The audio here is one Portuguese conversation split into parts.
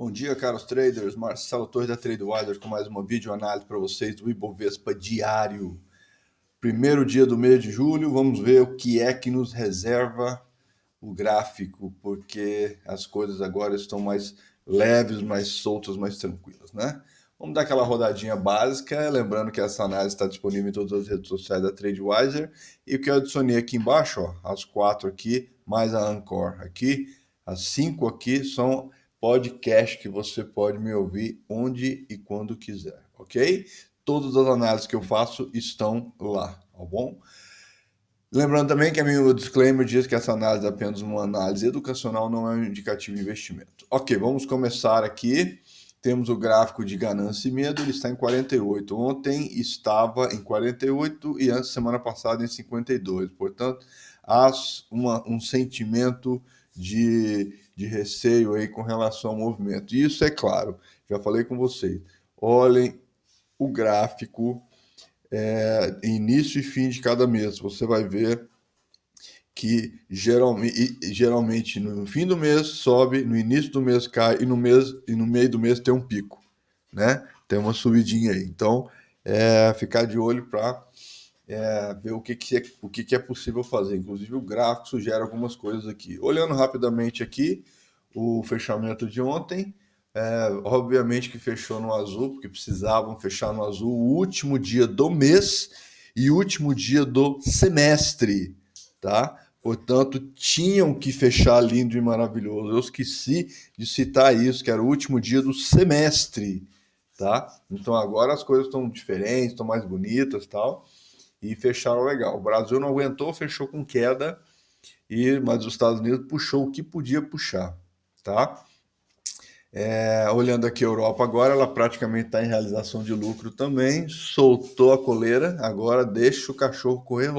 Bom dia, caros traders. Marcelo Torres da TradeWiser com mais uma videoanálise para vocês do Ibovespa diário. Primeiro dia do mês de julho, vamos ver o que é que nos reserva o gráfico, porque as coisas agora estão mais leves, mais soltas, mais tranquilas, né? Vamos dar aquela rodadinha básica, lembrando que essa análise está disponível em todas as redes sociais da TradeWiser e o que eu adicionei aqui embaixo, ó, as 4 aqui, mais a Anchor aqui, as 5 aqui são podcast que você pode me ouvir onde e quando quiser, ok? Todas as análises que eu faço estão lá, tá bom? Lembrando também que meu disclaimer diz que essa análise é apenas uma análise educacional, não é um indicativo de investimento. Ok, vamos começar aqui. Temos o gráfico de ganância e medo, ele está em 48. Ontem estava em 48 e antes, semana passada, em 52. Portanto, há um sentimento de receio aí com relação ao movimento. E isso é claro, já falei com vocês. Olhem o gráfico início e fim de cada mês. Você vai ver que geralmente no fim do mês sobe, no início do mês cai e no meio do mês tem um pico, né? Tem uma subidinha aí. Então, ficar de olho para ver o que é possível fazer. Inclusive, o gráfico sugere algumas coisas aqui. Olhando rapidamente aqui, o fechamento de ontem, obviamente que fechou no azul, porque precisavam fechar no azul o último dia do mês e o último dia do semestre, tá? Portanto, tinham que fechar lindo e maravilhoso. Eu esqueci de citar isso, que era o último dia do semestre, tá? Então agora as coisas estão diferentes, estão mais bonitas, tal, e fecharam legal. O Brasil não aguentou, fechou com queda, mas os Estados Unidos puxou o que podia puxar, tá? Olhando aqui a Europa agora, ela praticamente está em realização de lucro também, soltou a coleira, agora deixa o cachorro correr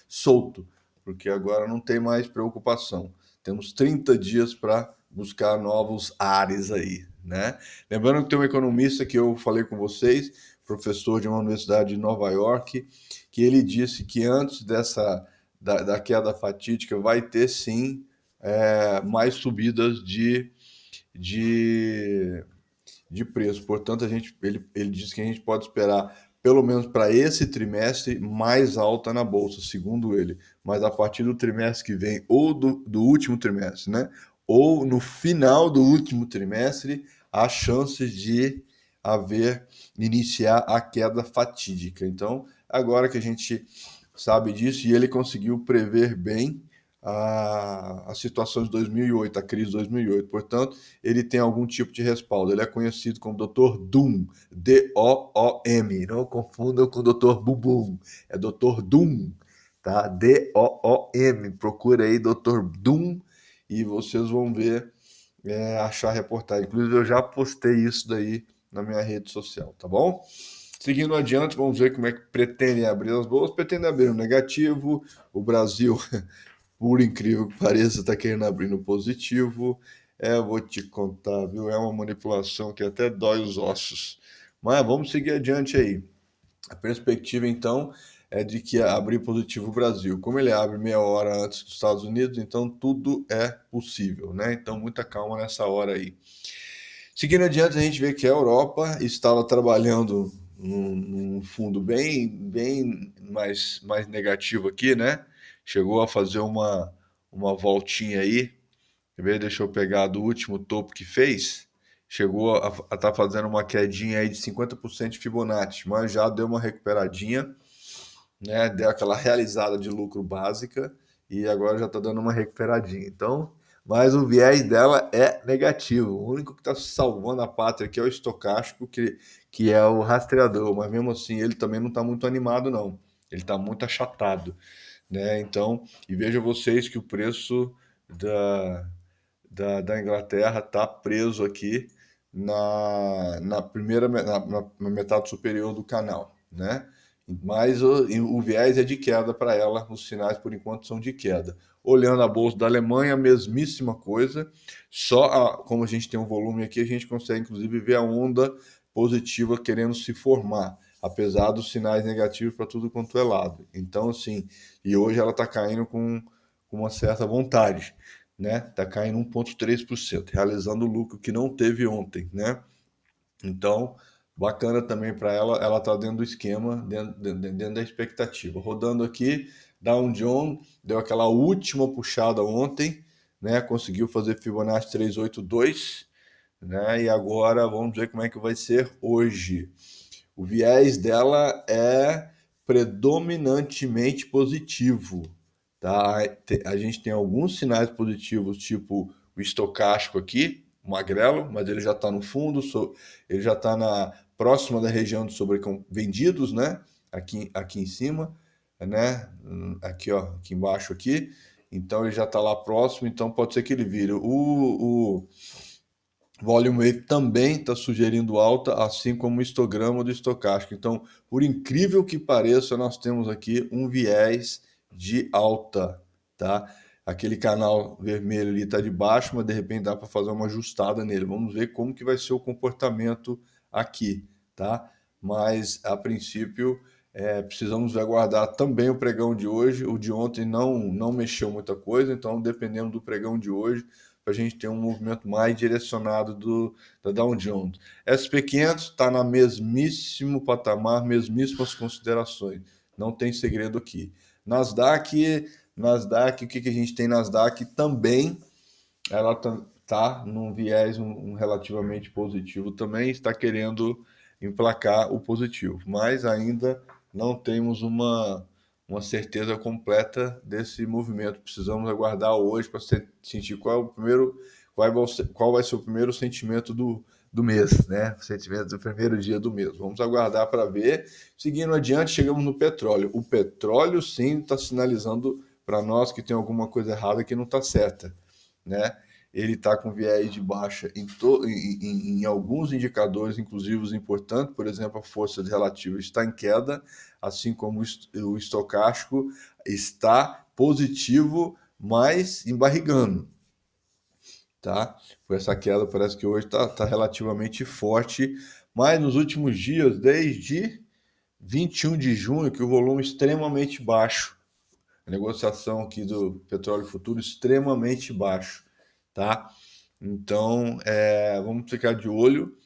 solto, porque agora não tem mais preocupação. Temos 30 dias para buscar novos ares aí, né? Lembrando que tem um economista que eu falei com vocês, professor de uma universidade de Nova York, que ele disse que antes da queda fatídica vai ter sim mais subidas de, de preço. Portanto, ele diz que a gente pode esperar, pelo menos para esse trimestre, mais alta na bolsa, segundo ele. Mas a partir do trimestre que vem, ou do último trimestre, né? Ou no final do último trimestre, há chances de iniciar a queda fatídica. Então, agora que a gente sabe disso, e ele conseguiu prever bem a situação de 2008, a crise de 2008. Portanto, ele tem algum tipo de respaldo. Ele é conhecido como Dr. Doom, D-O-O-M. Não confundam com Dr. Bumbum. É Dr. Doom, tá? D-O-O-M. Procura aí Dr. Doom e vocês vão ver, achar a reportagem. Inclusive, eu já postei isso daí na minha rede social, tá bom? Seguindo adiante, vamos ver como é que pretendem abrir as bolsas. Pretendem abrir no negativo. O Brasil, por incrível que pareça, está querendo abrir no positivo. Eu vou te contar, viu? É uma manipulação que até dói os ossos. Mas vamos seguir adiante aí. A perspectiva, então, é de que abrir positivo o Brasil. Como ele abre meia hora antes dos Estados Unidos, então tudo é possível, né? Então, muita calma nessa hora aí. Seguindo adiante, a gente vê que a Europa estava trabalhando num fundo bem mais negativo aqui, né? Chegou a fazer uma voltinha aí. Deixa eu pegar do último topo que fez. Chegou a estar fazendo uma quedinha aí de 50% de Fibonacci, mas já deu uma recuperadinha, né? Deu aquela realizada de lucro básica e agora já está dando uma recuperadinha. Então, mas o viés dela é negativo. O único que está salvando a pátria aqui é o estocástico, que é o rastreador, mas mesmo assim ele também não está muito animado, não. Ele está muito achatado, né? Então, e veja vocês que o preço da Inglaterra está preso aqui na primeira na metade superior do canal, né? Mas o viés é de queda para ela, os sinais por enquanto são de queda. Olhando a bolsa da Alemanha, a mesmíssima coisa, como a gente tem um volume aqui, a gente consegue inclusive ver a onda positiva querendo se formar, apesar dos sinais negativos para tudo quanto é lado. Então, assim, e hoje ela está caindo com uma certa vontade, né? Tá caindo 1,3%, realizando o lucro que não teve ontem, né? Então, bacana também para ela, ela está dentro do esquema, dentro da expectativa. Rodando aqui, Dow Jones deu aquela última puxada ontem, né? Conseguiu fazer Fibonacci 382, né? E agora vamos ver como é que vai ser hoje. O viés dela é predominantemente positivo, tá? A gente tem alguns sinais positivos, tipo o estocástico aqui, magrelo, mas ele já está no fundo, ele já está na próxima da região de vendidos, né? Aqui em cima, né? Aqui, ó, aqui embaixo aqui. Então ele já está lá próximo, então pode ser que ele vire. O Volume Wave também está sugerindo alta, assim como o histograma do estocástico. Então, por incrível que pareça, nós temos aqui um viés de alta, tá? Aquele canal vermelho ali está de baixo, mas de repente dá para fazer uma ajustada nele. Vamos ver como que vai ser o comportamento aqui, tá? Mas a princípio precisamos aguardar também o pregão de hoje. O de ontem não mexeu muita coisa, então dependendo do pregão de hoje para a gente ter um movimento mais direcionado da Dow Jones. SP500 está na mesmíssimo patamar, mesmíssimas considerações. Não tem segredo aqui. Nasdaq, o que a gente tem Nasdaq também, ela tá num viés relativamente positivo também, está querendo emplacar o positivo, mas ainda não temos uma certeza completa desse movimento. Precisamos aguardar hoje para sentir qual vai ser o primeiro sentimento do mês, né? O sentimento do primeiro dia do mês. Vamos aguardar para ver. Seguindo adiante, chegamos no petróleo. O petróleo sim está sinalizando para nós que tem alguma coisa errada que não está certa, né? Ele está com viés de baixa em alguns indicadores, inclusive os importantes, por exemplo, a força relativa está em queda, assim como o estocástico está positivo, mas embarrigando, tá? Por essa queda, parece que hoje está relativamente forte, mas nos últimos dias, desde 21 de junho, que o volume é extremamente baixo, a negociação aqui do petróleo futuro extremamente baixo, tá? Então, vamos ficar de olho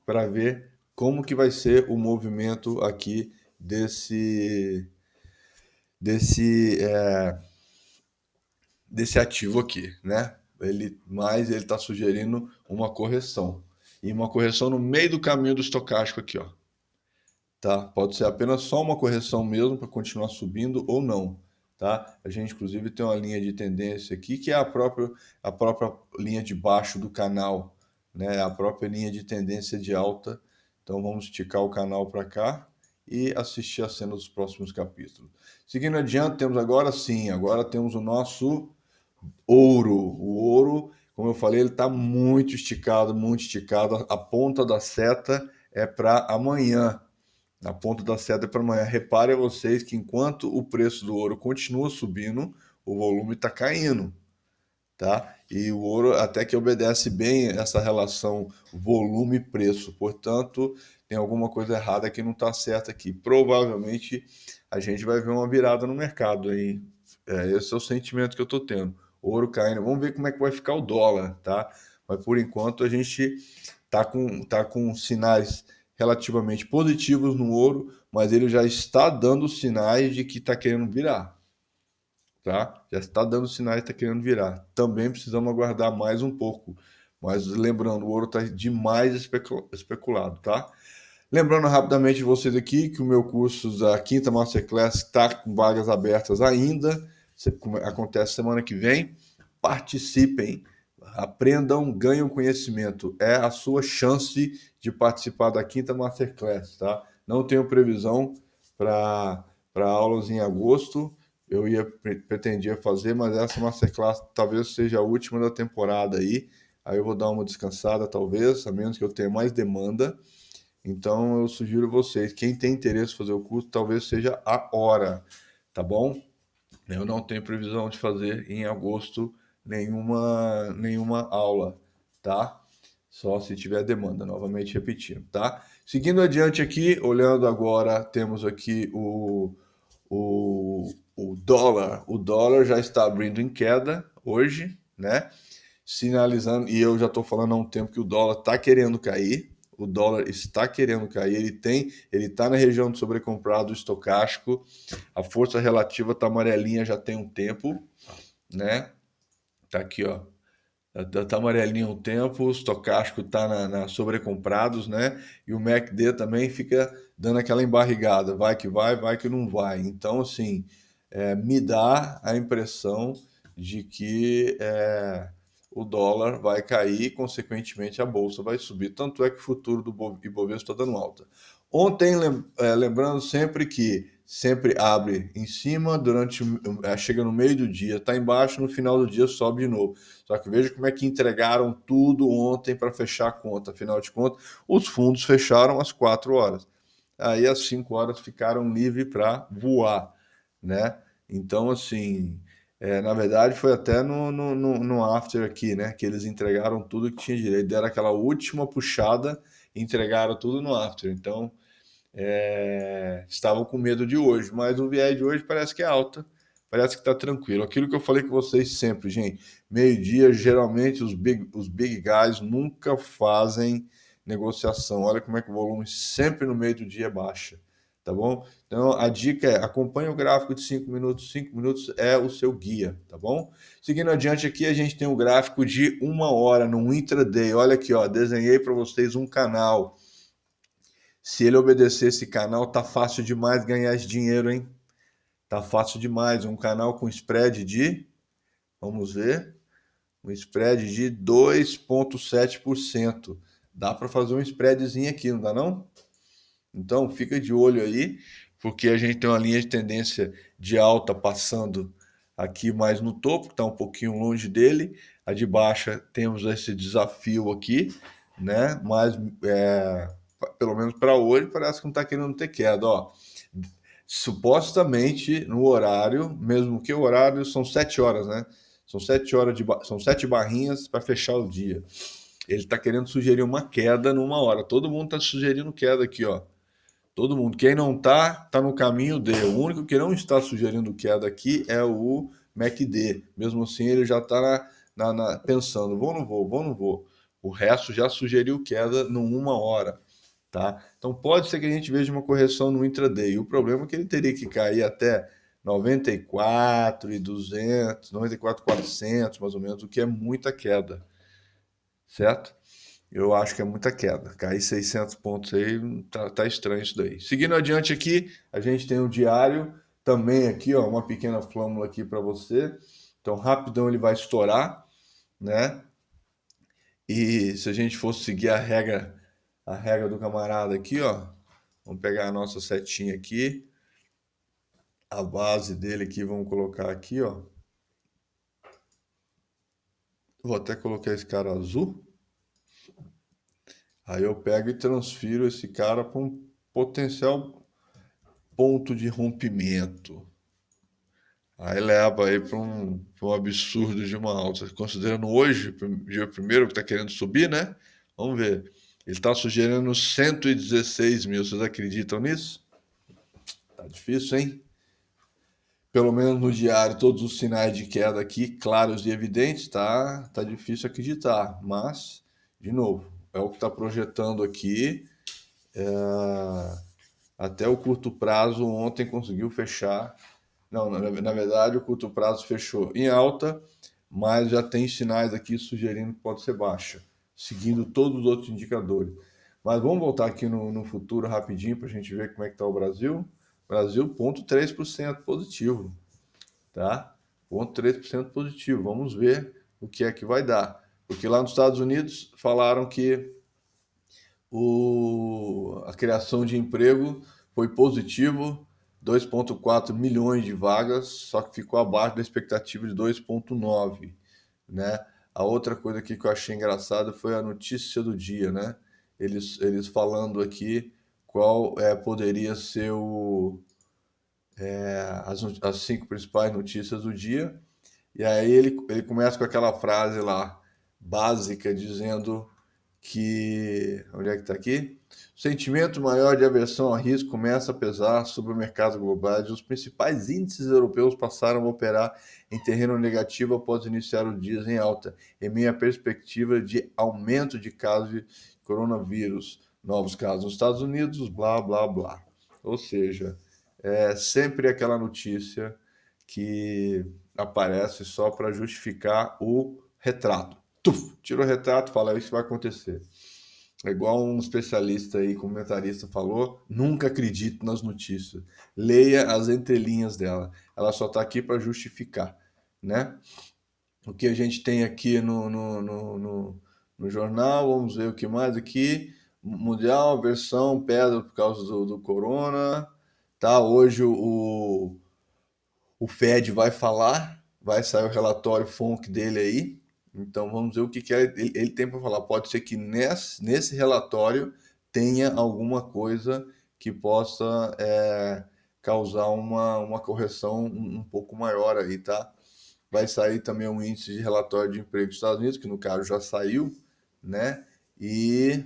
para ver como que vai ser o movimento aqui desse, desse ativo aqui, né? Mas ele está sugerindo uma correção. E uma correção no meio do caminho do estocástico aqui, ó. Tá? Pode ser apenas só uma correção mesmo para continuar subindo ou não, tá? A gente inclusive tem uma linha de tendência aqui que é a própria linha de baixo do canal, né? A própria linha de tendência de alta. Então vamos esticar o canal para cá e assistir a cena dos próximos capítulos. Seguindo adiante, agora temos o nosso ouro. O ouro, como eu falei, ele está muito esticado, muito esticado. A ponta da seta é para amanhã. Na ponta da seta para amanhã. Reparem vocês que enquanto o preço do ouro continua subindo, o volume está caindo, tá? E o ouro até que obedece bem essa relação volume-preço. Portanto, tem alguma coisa errada que não está certa aqui. Provavelmente a gente vai ver uma virada no mercado aí. Esse é o sentimento que eu estou tendo. Ouro caindo. Vamos ver como é que vai ficar o dólar, tá? Mas por enquanto a gente tá com sinais relativamente positivos no ouro, mas ele já está dando sinais de que está querendo virar, tá? Já está dando sinais de que está querendo virar. Também precisamos aguardar mais um pouco. Mas lembrando, o ouro está demais especulado, tá? Lembrando rapidamente vocês aqui que o meu curso da Quinta Masterclass está com vagas abertas ainda. Acontece semana que vem. Participem, aprendam, ganhem conhecimento. É a sua chance de participar da Quinta Masterclass, tá? Não tenho previsão para aulas em agosto. Pretendia fazer, mas essa Masterclass talvez seja a última da temporada aí. Aí eu vou dar uma descansada, talvez, a menos que eu tenha mais demanda. Então eu sugiro vocês, quem tem interesse em fazer o curso, talvez seja a hora, tá bom? Eu não tenho previsão de fazer em agosto nenhuma aula, tá? Só se tiver demanda, novamente repetindo, tá? Seguindo adiante aqui, olhando agora, temos aqui o dólar. O dólar já está abrindo em queda hoje, né? Sinalizando, e eu já estou falando há um tempo que o dólar está querendo cair, o dólar está querendo cair, ele está na região de sobrecomprado estocástico, a força relativa está amarelinha já tem um tempo, né? Tá aqui, ó. Tá amarelinho um tempo, o estocástico tá na sobrecomprados, né? E o MACD também fica dando aquela embarrigada, vai que não vai. Então, assim, me dá a impressão de que o dólar vai cair, consequentemente a bolsa vai subir. Tanto é que o futuro do Ibovespa está dando alta. Ontem, lembrando sempre que sempre abre em cima, chega no meio do dia, está embaixo, no final do dia sobe de novo. Só que veja como é que entregaram tudo ontem para fechar a conta. Afinal de contas, os fundos fecharam às 4 horas. Aí às 5 horas ficaram livres para voar, né? Então, assim, na verdade foi até no after aqui, né? Que eles entregaram tudo que tinha direito. Deram aquela última puxada e entregaram tudo no after. Então, estavam com medo de hoje, mas o viés de hoje parece que é alta, parece que está tranquilo. Aquilo que eu falei com vocês sempre, gente, meio-dia, geralmente os big guys nunca fazem negociação. Olha como é que o volume sempre no meio do dia baixa, tá bom? Então a dica é acompanhe o gráfico de 5 minutos é o seu guia, tá bom? Seguindo adiante aqui, a gente tem o gráfico de 1 hora no intraday. Olha aqui, ó, desenhei para vocês um canal. Se ele obedecer esse canal, tá fácil demais ganhar esse dinheiro, hein? Tá fácil demais. Um canal com spread de, vamos ver, um spread de 2,7%. Dá para fazer um spreadzinho aqui, não dá não? Então fica de olho aí, porque a gente tem uma linha de tendência de alta passando aqui mais no topo, está um pouquinho longe dele. A de baixa temos esse desafio aqui, né? Mas pelo menos para hoje parece que não está querendo ter queda, ó. Supostamente no horário, mesmo que o horário são 7 horas, né? São 7 horas são 7 barrinhas para fechar o dia. Ele está querendo sugerir uma queda numa hora. Todo mundo está sugerindo queda aqui, ó. Todo mundo. Quem não tá no caminho D. O único que não está sugerindo queda aqui é o MACD. Mesmo assim, ele já está pensando, vou ou não vou, vou ou não vou. O resto já sugeriu queda numa hora, tá? Então pode ser que a gente veja uma correção no intraday. O problema é que ele teria que cair até 94.200, 94.400, mais ou menos, o que é muita queda, certo? Eu acho que é muita queda. Cair 600 pontos aí, tá estranho isso daí. Seguindo adiante aqui, a gente tem o diário, também aqui, ó, uma pequena flâmula aqui para você. Então, rapidão ele vai estourar, né? E se a gente fosse seguir a regra do camarada aqui, ó, vamos pegar a nossa setinha aqui, a base dele aqui, vamos colocar aqui, ó. Vou até colocar esse cara azul. Aí eu pego e transfiro esse cara para um potencial ponto de rompimento. Aí leva aí pra um absurdo de uma alta. Considerando hoje, dia primeiro que está querendo subir, né? Vamos ver. Ele está sugerindo 116 mil. Vocês acreditam nisso? Tá difícil, hein? Pelo menos no diário, todos os sinais de queda aqui, claros e evidentes, tá difícil acreditar. Mas, de novo, é o que está projetando aqui. Até o curto prazo, ontem conseguiu fechar. Não, na verdade, o curto prazo fechou em alta, mas já tem sinais aqui sugerindo que pode ser baixa, seguindo todos os outros indicadores. Mas vamos voltar aqui no futuro rapidinho para a gente ver como é que está o Brasil. Brasil, 0,3% positivo, tá? 0,3% positivo. Vamos ver o que é que vai dar. Porque lá nos Estados Unidos falaram que a criação de emprego foi positivo, 2,4 milhões de vagas, só que ficou abaixo da expectativa de 2,9, né? A outra coisa aqui que eu achei engraçada foi a notícia do dia, né? Eles falando aqui qual poderia ser as 5 principais notícias do dia. E aí ele começa com aquela frase lá, básica, dizendo onde é que está aqui? O sentimento maior de aversão a risco começa a pesar sobre o mercado global e os principais índices europeus passaram a operar em terreno negativo após iniciar os dias em alta, em meio à perspectiva de aumento de casos de coronavírus, novos casos nos Estados Unidos, blá, blá, blá. Ou seja, é sempre aquela notícia que aparece só para justificar o retrato. Tira o retrato e fala, isso vai acontecer. É igual um especialista aí, comentarista falou, nunca acredite nas notícias. Leia as entrelinhas dela. Ela só está aqui para justificar, né? O que a gente tem aqui no jornal, vamos ver o que mais aqui. Mundial, versão pedra por causa do corona. Tá, hoje o Fed vai falar, vai sair o relatório FONC dele aí. Então vamos ver o que ele tem para falar. Pode ser que nesse relatório tenha alguma coisa que possa causar uma correção um pouco maior aí, tá? Vai sair também um índice de relatório de emprego dos Estados Unidos, que no caso já saiu, né? E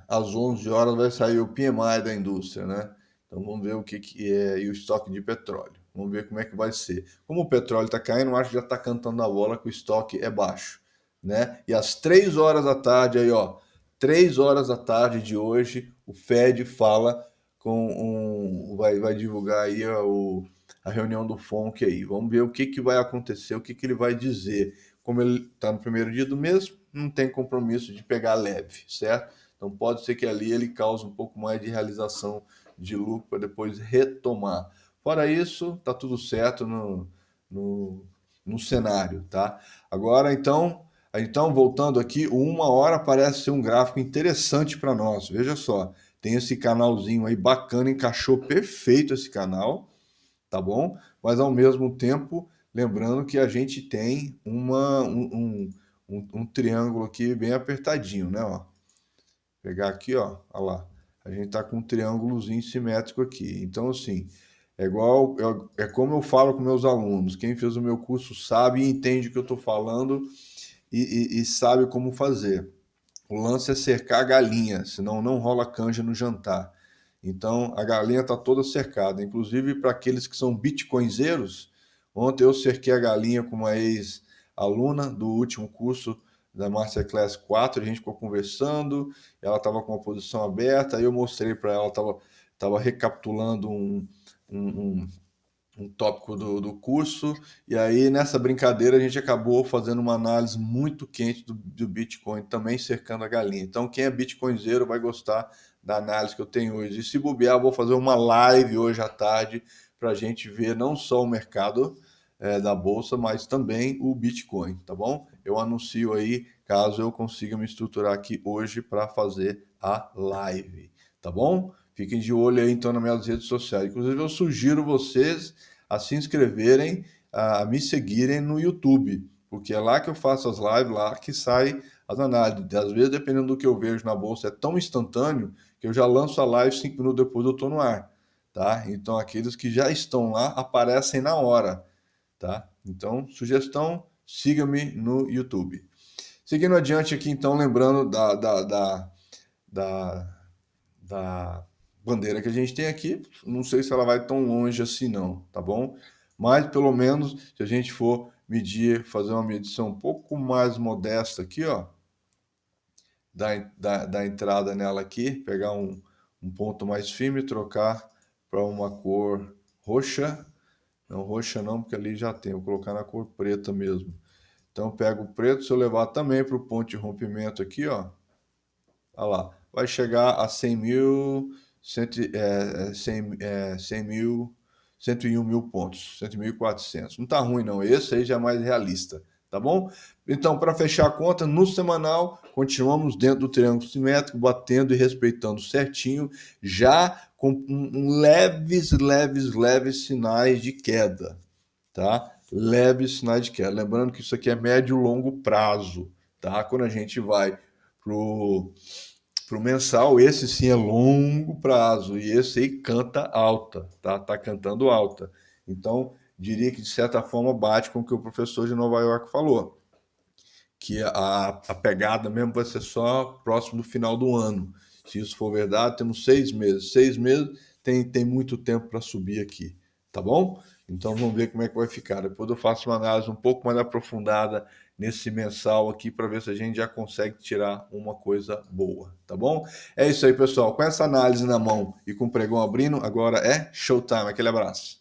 às 11 horas vai sair o PMI da indústria, né? Então vamos ver o que é e o estoque de petróleo. Vamos ver como é que vai ser. Como o petróleo está caindo, eu acho que já está cantando a bola que o estoque é baixo, né? E às 3 horas da tarde aí, ó, 3 horas da tarde de hoje, o Fed fala vai divulgar aí a reunião do FONC aí. Vamos ver o que vai acontecer, o que ele vai dizer. Como ele está no primeiro dia do mês, não tem compromisso de pegar leve, certo? Então pode ser que ali ele cause um pouco mais de realização de lucro para depois retomar. Fora isso, tá tudo certo no, no cenário, tá? Agora, então, voltando aqui, o 1 hora parece ser um gráfico interessante para nós. Veja só, tem esse canalzinho aí bacana, encaixou perfeito esse canal, tá bom? Mas ao mesmo tempo, lembrando que a gente tem um triângulo aqui bem apertadinho, né? Ó. Pegar aqui, ó, olha lá. A gente tá com um triângulozinho simétrico aqui. Então, assim, é como eu falo com meus alunos. Quem fez o meu curso sabe e entende o que eu estou falando e sabe como fazer. O lance é cercar a galinha, senão não rola canja no jantar. Então a galinha está toda cercada. Inclusive para aqueles que são bitcoinzeiros, ontem eu cerquei a galinha com uma ex-aluna do último curso da Masterclass 4, a gente ficou conversando, ela estava com uma posição aberta, aí eu mostrei para ela, estava recapitulando um, um tópico do curso, e aí nessa brincadeira a gente acabou fazendo uma análise muito quente do Bitcoin, também cercando a galinha. Então, quem é Bitcoinzeiro vai gostar da análise que eu tenho hoje. E se bobear, eu vou fazer uma live hoje à tarde para a gente ver não só o mercado da Bolsa, mas também o Bitcoin, tá bom? Eu anuncio aí, caso eu consiga me estruturar aqui hoje para fazer a live, tá bom? Fiquem de olho aí então nas minhas redes sociais. Inclusive, eu sugiro vocês a se inscreverem, a me seguirem no YouTube, porque é lá que eu faço as lives, lá que sai as análises. Às vezes, dependendo do que eu vejo na bolsa, é tão instantâneo que eu já lanço a live 5 minutos depois eu estou no ar, tá? Então, aqueles que já estão lá aparecem na hora, tá? Então, sugestão, siga-me no YouTube. Seguindo adiante aqui, então, lembrando da, da bandeira que a gente tem aqui, não sei se ela vai tão longe assim não, tá bom? Mas pelo menos se a gente for medir, fazer uma medição um pouco mais modesta aqui, ó, da entrada nela aqui, pegar um ponto mais firme e trocar para uma cor roxa, não roxa não, porque ali já tem, vou colocar na cor preta mesmo. Então eu pego o preto, se eu levar também para o ponto de rompimento aqui, ó, olha lá, vai chegar a 100 mil, 100 mil, 101 mil pontos, 101.400. Não tá ruim não, esse aí já é mais realista, tá bom? Então, para fechar a conta, no semanal, continuamos dentro do triângulo simétrico, batendo e respeitando certinho, já com leves sinais de queda, tá? Leves sinais de queda. Lembrando que isso aqui é médio e longo prazo, tá? Quando a gente vai pro mensal, esse sim é longo prazo e esse aí canta alta, tá? Tá cantando alta. Então, diria que de certa forma bate com o que o professor de Nova York falou, que a pegada mesmo vai ser só próximo do final do ano. Se isso for verdade, temos 6 meses. 6 meses tem muito tempo para subir aqui, tá bom? Então vamos ver como é que vai ficar. Depois eu faço uma análise um pouco mais aprofundada nesse mensal aqui para ver se a gente já consegue tirar uma coisa boa, tá bom? É isso aí, pessoal. Com essa análise na mão e com o pregão abrindo, agora é showtime. Aquele abraço.